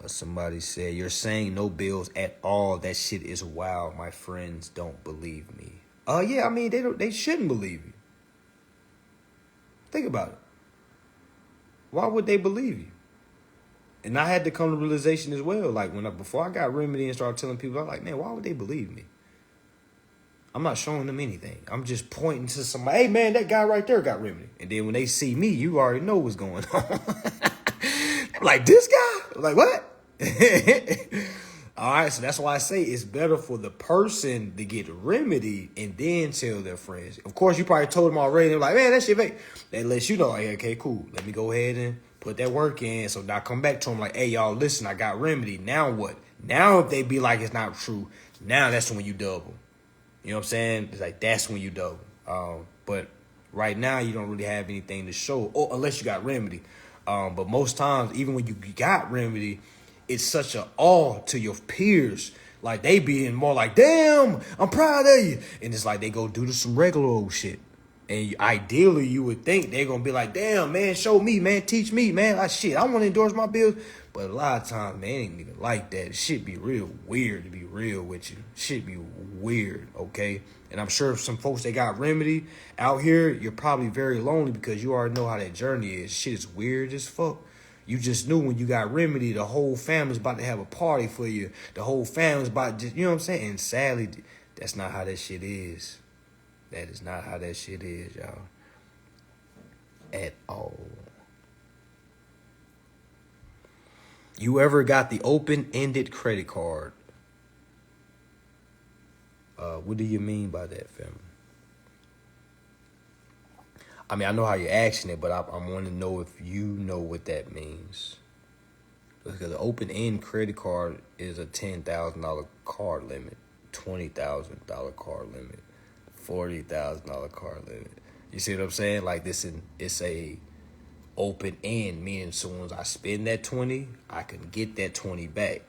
Somebody said, you're saying no bills at all. That shit is wild. My friends don't believe me. Yeah, I mean, they shouldn't believe you. Think about it. Why would they believe you? And I had to come to realization as well. Like before I got remedy and started telling people, I'm like, man, why would they believe me? I'm not showing them anything. I'm just pointing to somebody. Hey, man, that guy right there got remedy. And then when they see me, you already know what's going on. I'm like, this guy? I'm like, what? All right, so that's why I say it's better for the person to get remedy and then tell their friends. Of course, you probably told them already. They're like, man, that shit fake. That lets you know, like, okay, cool. Let me go ahead and put that work in. So now come back to them like, hey, y'all, listen, I got remedy. Now what? Now if they be like it's not true, now that's when you double. You know what I'm saying? It's like, that's when you double. But right now, you don't really have anything to show, or unless you got remedy. But most times, even when you got remedy, it's such an awe to your peers. Like, they being more like, damn, I'm proud of you. And it's like they go do some regular old shit. And ideally, you would think they're going to be like, damn, man, show me, man, teach me, man. Like, shit, I want to endorse my bills. But a lot of times, man, it ain't even like that. Shit be real weird, to be real with you. Shit be weird, okay? And I'm sure if some folks that got remedy out here, you're probably very lonely because you already know how that journey is. Shit is weird as fuck. You just knew when you got remedy, the whole family's about to have a party for you. The whole family's about to, you know what I'm saying? And sadly, that's not how that shit is. That is not how that shit is, y'all. At all. You ever got the open-ended credit card? What do you mean by that, family? I mean, I know how you're asking it, but I want to know if you know what that means. Because the open-end credit card is a $10,000 card limit, $20,000 card limit, $40,000 card limit. You see what I'm saying? Like, it's a open end, meaning as soon as I spend that 20, I can get that 20 back.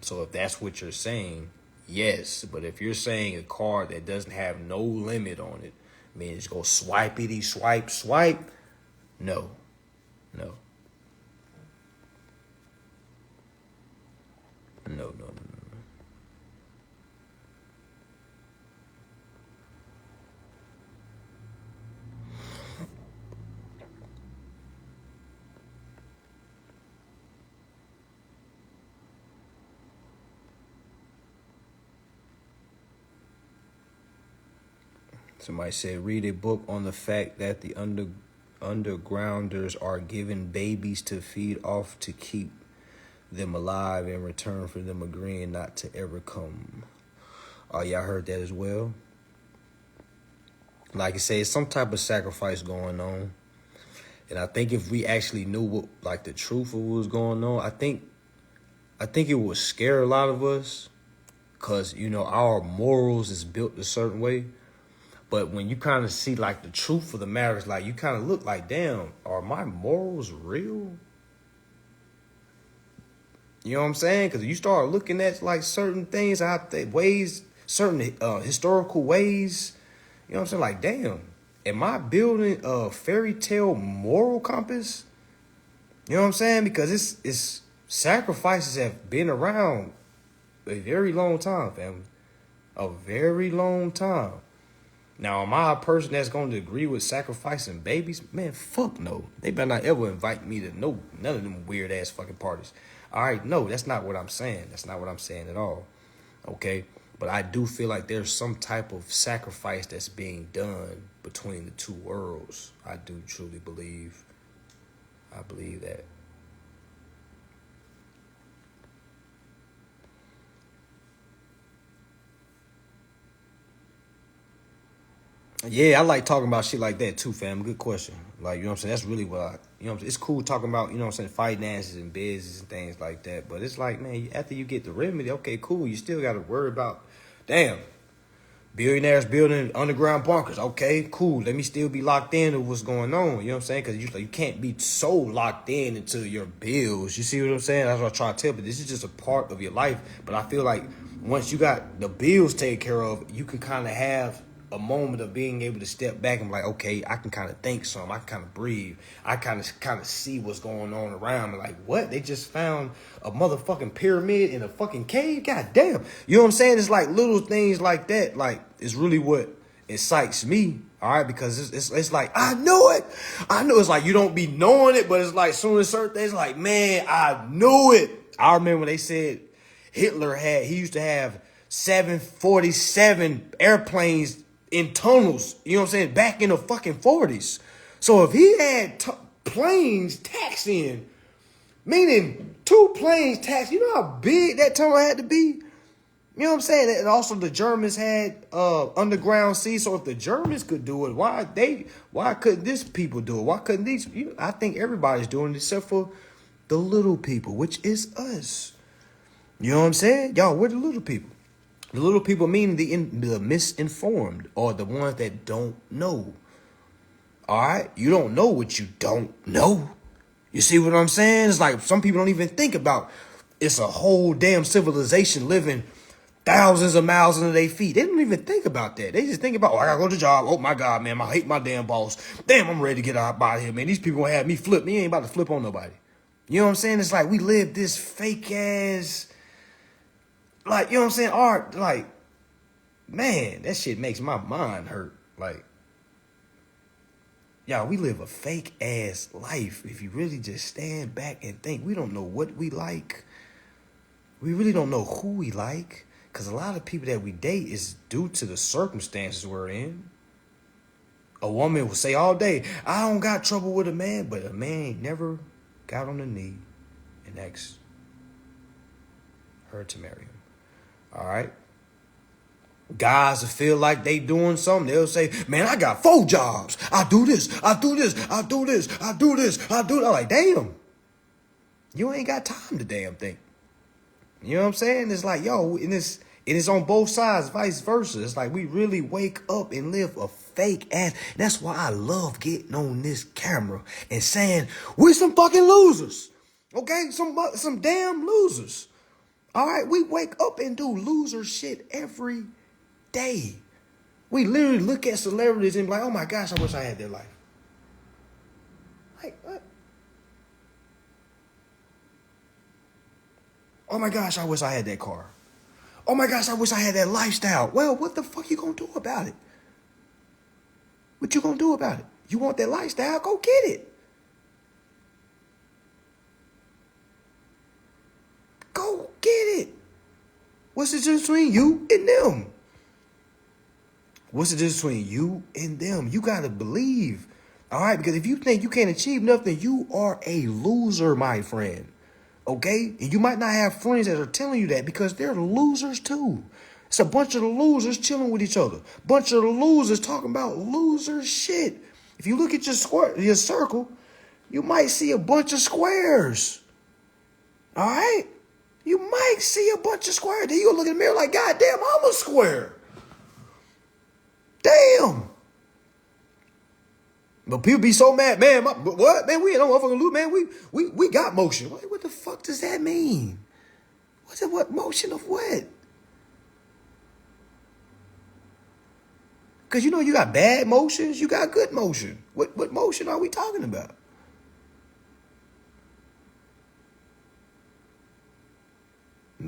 So if that's what you're saying, yes. But if you're saying a card that doesn't have no limit on it, means go swipey swipe. No. Somebody said, read a book on the fact that the undergrounders are given babies to feed off to keep them alive in return for them agreeing not to ever come. Oh, y'all heard that as well? Like I say, it's some type of sacrifice going on. And I think if we actually knew what, like, the truth of what was going on, I think it would scare a lot of us. Because, you know, our morals is built a certain way. But when you kind of see, like, the truth of the matter, it's like, you kind of look like, damn, are my morals real? You know what I'm saying? Because you start looking at, like, certain things, certain historical ways. You know what I'm saying? Like, damn, am I building a fairy tale moral compass? You know what I'm saying? Because it's sacrifices have been around a very long time, family. A very long time. Now, am I a person that's going to agree with sacrificing babies? Man, fuck no. They better not ever invite me to none of them weird ass fucking parties. All right, no, that's not what I'm saying. That's not what I'm saying at all. Okay? But I do feel like there's some type of sacrifice that's being done between the two worlds. I do truly believe. I believe that. Yeah, I like talking about shit like that too, fam. Good question. Like, you know what I'm saying? That's really what you know what I'm saying? It's cool talking about, you know what I'm saying, finances and business and things like that. But it's like, man, after you get the remedy, okay, cool. You still got to worry about, damn, billionaires building underground bunkers. Okay, cool. Let me still be locked into what's going on. You know what I'm saying? Because you can't be so locked in into your bills. You see what I'm saying? That's what I try to tell you. This is just a part of your life. But I feel like once you got the bills taken care of, you can kind of have a moment of being able to step back and be like, okay, I can kind of think some. I can kind of breathe. I kind of see what's going on around me. Like, what? They just found a motherfucking pyramid in a fucking cave? God damn. You know what I'm saying? It's like little things like that. Like, it's really what excites me. All right, because it's like, I know it. I know it's like you don't be knowing it, but it's like soon as certain things, like, man, I knew it. I remember when they said he used to have 747 airplanes in tunnels, you know what I'm saying, back in the fucking 40s. So if he had planes taxiing, meaning 2 planes taxi, you know how big that tunnel had to be? You know what I'm saying? And also the Germans had underground sea. So if the Germans could do it, why couldn't this people do it? Why couldn't these? I think everybody's doing it except for the little people, which is us. You know what I'm saying? Y'all, we're the little people. The little people mean the misinformed or the ones that don't know. All right? You don't know what you don't know. You see what I'm saying? It's like some people don't even think about it's a whole damn civilization living thousands of miles under their feet. They don't even think about that. They just think about, I gotta go to the job. Oh my God, man, I hate my damn boss. Damn, I'm ready to get out of here, man. These people gonna have me flip. Me ain't about to flip on nobody. You know what I'm saying? It's like we live this fake ass, like, you know what I'm saying? Art, like, man, that shit makes my mind hurt. Like, y'all, we live a fake ass life. If you really just stand back and think, we don't know what we like. We really don't know who we like. Because a lot of people that we date is due to the circumstances we're in. A woman will say all day, I don't got trouble with a man, but a man ain't never got on the knee and asked her to marry him. All right? Guys that feel like they doing something, they'll say, man, I got 4 jobs. I do this, I do this, I do this, I do this, I do that. I'm like, damn, you ain't got time to damn think. You know what I'm saying? It's like, yo, and it's on both sides, vice versa. It's like we really wake up and live a fake ass. That's why I love getting on this camera and saying, we're some fucking losers. Okay? Some damn losers. All right? We wake up and do loser shit every day. We literally look at celebrities and be like, oh my gosh, I wish I had their life. Like, what? Oh my gosh, I wish I had that car. Oh my gosh, I wish I had that lifestyle. Well, what the fuck you gonna do about it? What you gonna do about it? You want that lifestyle? Go get it. Go get it. What's the difference between you and them? What's the difference between you and them? You gotta believe. All right, because if you think you can't achieve nothing, you are a loser, my friend. Okay? And you might not have friends that are telling you that because they're losers too. It's a bunch of losers chilling with each other. Bunch of losers talking about loser shit. If you look at your circle, you might see a bunch of squares. All right? You might see a bunch of squares. Then you look in the mirror like, God damn, I'm a square. Damn. But people be so mad, man. What, man? We ain't no motherfucking lose, man. We got motion. What the fuck does that mean? What motion of what? Because you know you got bad motions, you got good motion. What motion are we talking about?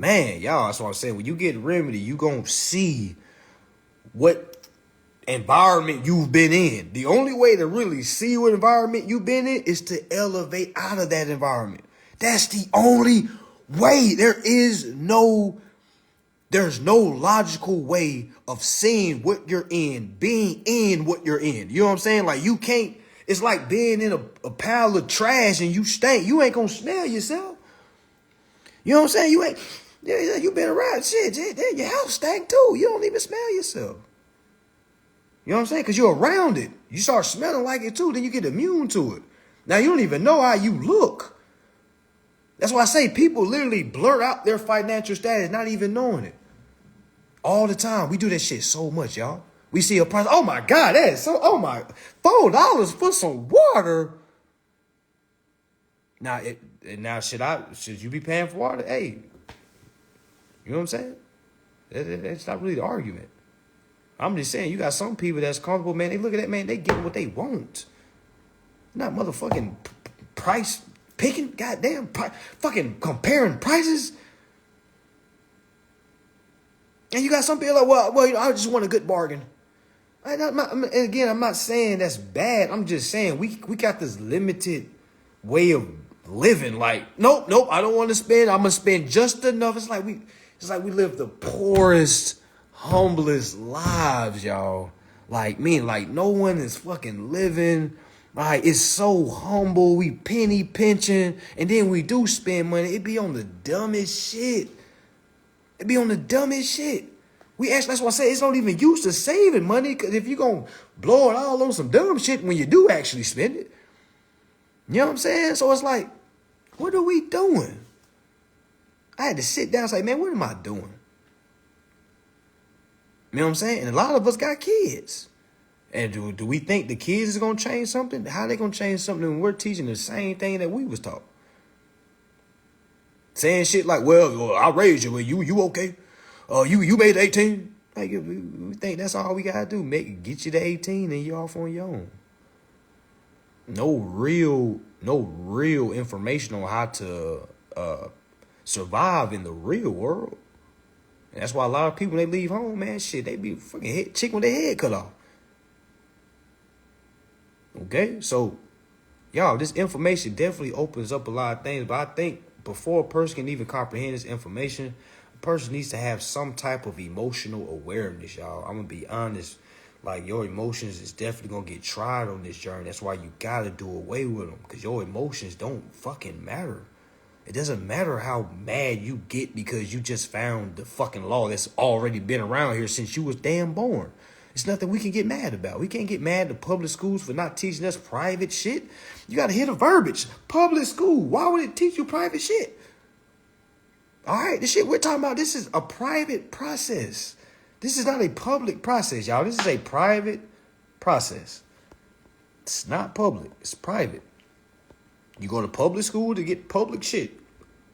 man, y'all, that's what I'm saying. When you get Remedy, you gonna see what environment you've been in. The only way to really see what environment you've been in is to elevate out of that environment. That's the only way. There's no logical way of seeing what you're in, being in what you're in. You know what I'm saying? Like, you can't, it's like being in a pile of trash and you stink. You ain't gonna smell yourself. You know what I'm saying? You been around shit. Your house stank too. You don't even smell yourself. You know what I'm saying? Because you're around it. You start smelling like it too. Then you get immune to it. Now, you don't even know how you look. That's why I say people literally blurt out their financial status, not even knowing it. All the time. We do that shit so much, y'all. We see a price. Oh my God, that is so, oh my, $4 for some water. Now should you be paying for water? Hey, you know what I'm saying? That's not really the argument. I'm just saying, you got some people that's comfortable, man. They look at that, man, they get what they want. Not motherfucking price picking, goddamn, fucking comparing prices. And you got some people like, well, you know, I just want a good bargain. And again, I'm not saying that's bad. I'm just saying we got this limited way of living. Like, nope, I don't want to spend. I'm gonna spend just enough. It's like we live the poorest, humblest lives, y'all. Like, no one is fucking living. Like, it's so humble. We penny pinching, and then we do spend money. It be on the dumbest shit. That's why I say it's not even used to saving money, because if you're going to blow it all on some dumb shit when you do actually spend it. You know what I'm saying? So it's like, what are we doing? I had to sit down and say, man, what am I doing? You know what I'm saying? And a lot of us got kids. And do we think the kids is going to change something? How they going to change something when we're teaching the same thing that we was taught? Saying shit like, well, I raised you. Well, you okay? You made 18. Like, we think that's all we gotta do. Get you to 18 and you off on your own. No real information on how to survive in the real world. And that's why a lot of people, when they leave home, man, shit, they be fucking chicken with their head cut off. Okay, so y'all, this information definitely opens up a lot of things, but I think before a person can even comprehend this information, a person needs to have some type of emotional awareness, y'all. I'm gonna be honest. Like, your emotions is definitely gonna get tried on this journey. That's why you gotta do away with them, because your emotions don't fucking matter. It doesn't matter how mad you get because you just found the fucking law that's already been around here since you was damn born. It's nothing we can get mad about. We can't get mad at public schools for not teaching us private shit. You got to hear the verbiage. Public school. Why would it teach you private shit? All right, this shit we're talking about, this is a private process. This is not a public process, y'all. This is a private process. It's not public. It's private. You go to public school to get public shit.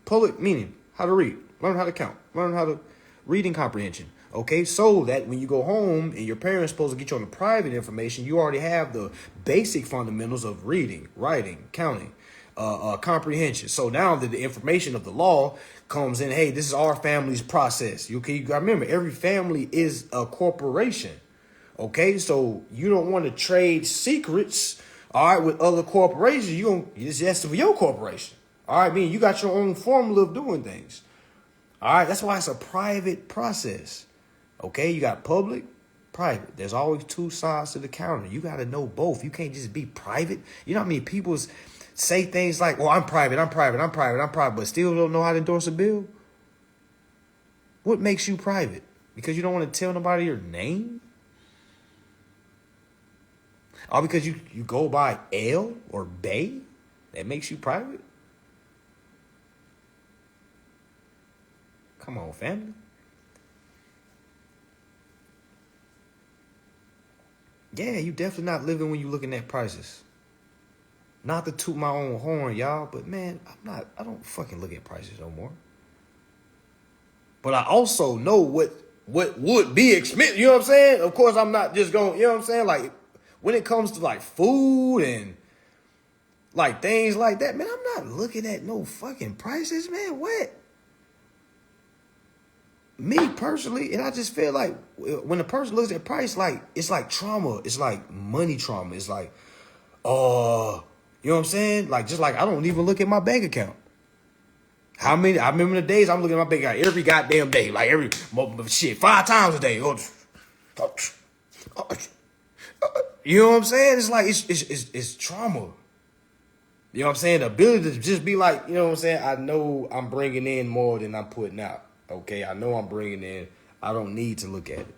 Public meaning how to read, learn how to count, learn how to reading comprehension. Okay, so that when you go home and your parents supposed to get you on the private information, you already have the basic fundamentals of reading, writing, counting, comprehension. So now that the information of the law comes in, hey, this is our family's process. You gotta remember, every family is a corporation. Okay, so you don't want to trade secrets, all right, with other corporations. It's just for your corporation. All right, meaning you got your own formula of doing things. All right, that's why it's a private process. Okay, you got public, private. There's always two sides to the counter. You got to know both. You can't just be private. You know what I mean? People say things like, well, I'm private, but still don't know how to endorse a bill. What makes you private? Because you don't want to tell nobody your name? Or because you go by L or Bay? That makes you private? Come on, family. Yeah, you definitely not living when you looking at prices. Not to toot my own horn, y'all, but man, I don't fucking look at prices no more. But I also know what would be expensive, you know what I'm saying? Of course, I'm not just going, you know what I'm saying? Like, when it comes to like food and like things like that, man, I'm not looking at no fucking prices, man. What? me personally, and I just feel like when a person looks at price, like it's like trauma. It's like money trauma. It's like, you know what I'm saying? Like, just like I don't even look at my bank account. I remember the days I'm looking at my bank account every goddamn day, like every shit 5 times a day. You know what I'm saying? It's like it's trauma. You know what I'm saying? The ability to just be like, you know what I'm saying? I know I'm bringing in more than I'm putting out. Okay, I know I'm bringing in. I don't need to look at it.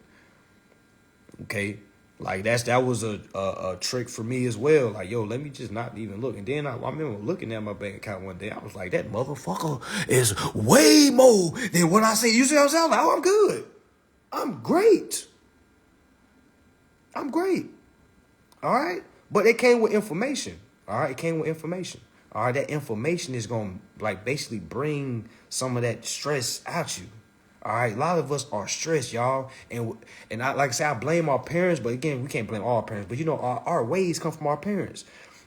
Okay, like that was a trick for me as well. Like, yo, let me just not even look. And then I remember looking at my bank account one day. I was like, that motherfucker is way more than what I say. You see what I'm saying? Like, oh, I'm good. I'm great. I'm great. All right, but it came with information. All right, it came with information. All right, that information is gonna like basically bring some of that stress out you. All right, a lot of us are stressed, y'all, and I like I say I blame our parents, but again we can't blame all our parents. But you know our ways come from our parents.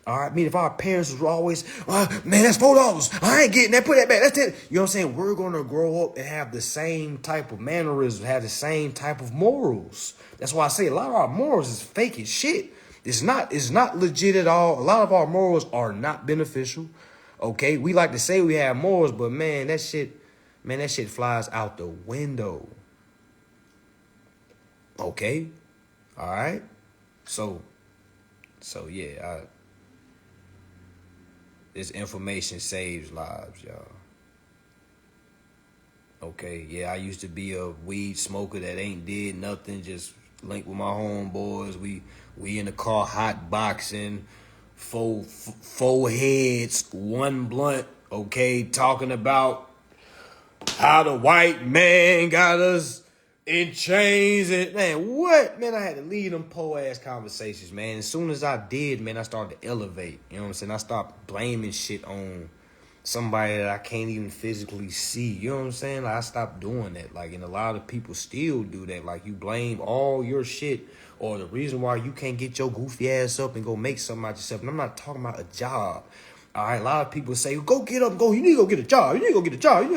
All right, I mean if our parents were always, man, that's $4. I ain't getting that. Put that back. That's it. You know what I'm saying? We're gonna grow up and have the same type of mannerisms, have the same type of morals. That's why I say a lot of our morals is fake as shit. It's not legit at all. A lot of our morals are not beneficial. Okay, we like to say we have morals, but man, that shit flies out the window. Okay, all right. So yeah, this information saves lives, y'all. Okay, yeah, I used to be a weed smoker that ain't did nothing, just linked with my homeboys. We in the car hot boxing, four heads, one blunt, okay, talking about how the white man got us in chains. And man, what? Man, I had to leave them po-ass conversations, man. As soon as I did, man, I started to elevate. You know what I'm saying? I stopped blaming shit on somebody that I can't even physically see. You know what I'm saying? Like, I stopped doing that. Like, and a lot of people still do that. Like, you blame all your shit or the reason why you can't get your goofy ass up and go make something out yourself. And I'm not talking about a job. All right, a lot of people say, go get up, go. You need to go get a job. You need to go get a job.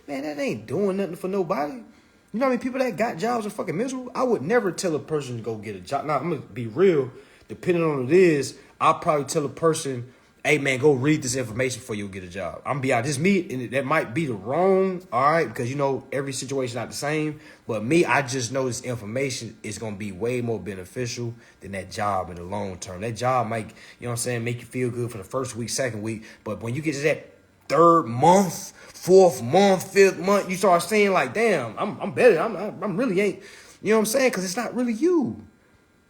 Man, that ain't doing nothing for nobody. You know how many people that got jobs are fucking miserable? I would never tell a person to go get a job. Now, I'm going to be real. Depending on what it is, I'll probably tell a person, hey, man, go read this information before you get a job. I'm going to be out. This me, and that might be the wrong, all right, because, you know, every situation not the same. But me, I just know this information is going to be way more beneficial than that job in the long term. That job might, you know what I'm saying, make you feel good for the first week, second week. But when you get to that 3rd month, 4th month, 5th month, you start saying like, damn, I'm better. I'm really ain't, you know what I'm saying? Because it's not really you.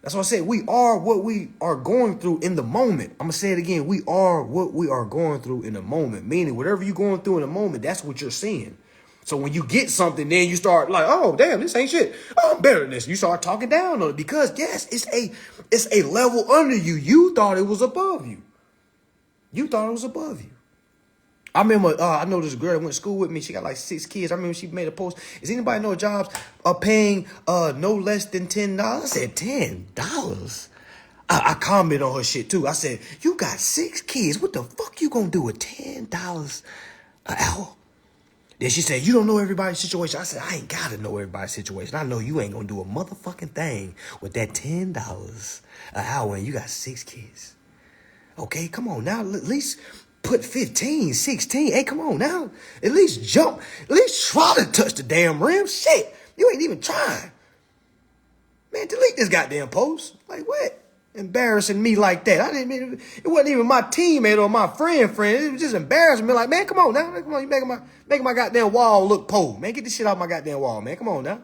That's why I said we are what we are going through in the moment. I'm going to say it again. We are what we are going through in the moment. Meaning whatever you're going through in the moment, that's what you're seeing. So when you get something, then you start like, oh, damn, this ain't shit. Oh, I'm better than this. You start talking down on it because, yes, it's a level under you. You thought it was above you. You thought it was above you. I remember, I know this girl that went to school with me. She got like 6 kids. I remember she made a post. Does anybody know jobs are paying no less than $10? I said, $10? I commented on her shit too. I said, you got 6 kids. What the fuck you gonna do with $10 an hour? Then she said, you don't know everybody's situation. I said, I ain't gotta know everybody's situation. I know you ain't gonna do a motherfucking thing with that $10 an hour and you got 6 kids. Okay, come on now. At least put 15, 16. Hey, come on now. At least jump. At least try to touch the damn rim. Shit, you ain't even trying. Man, delete this goddamn post. Like, what? Embarrassing me like that. I didn't mean it wasn't even my teammate or my friend. It was just embarrassing me. Like, man, come on now. Come on, you making my goddamn wall look pole. Man, get this shit off my goddamn wall, man. Come on now. What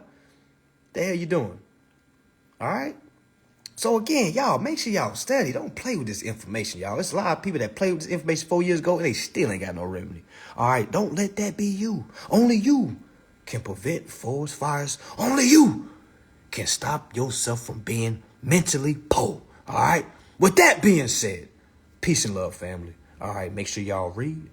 the hell you doing? All right? So again, y'all, make sure y'all study. Don't play with this information, y'all. There's a lot of people that played with this information 4 years ago and they still ain't got no remedy. All right, don't let that be you. Only you can prevent forest fires. Only you can stop yourself from being mentally poor. All right. With that being said, peace and love, family. All right, make sure y'all read.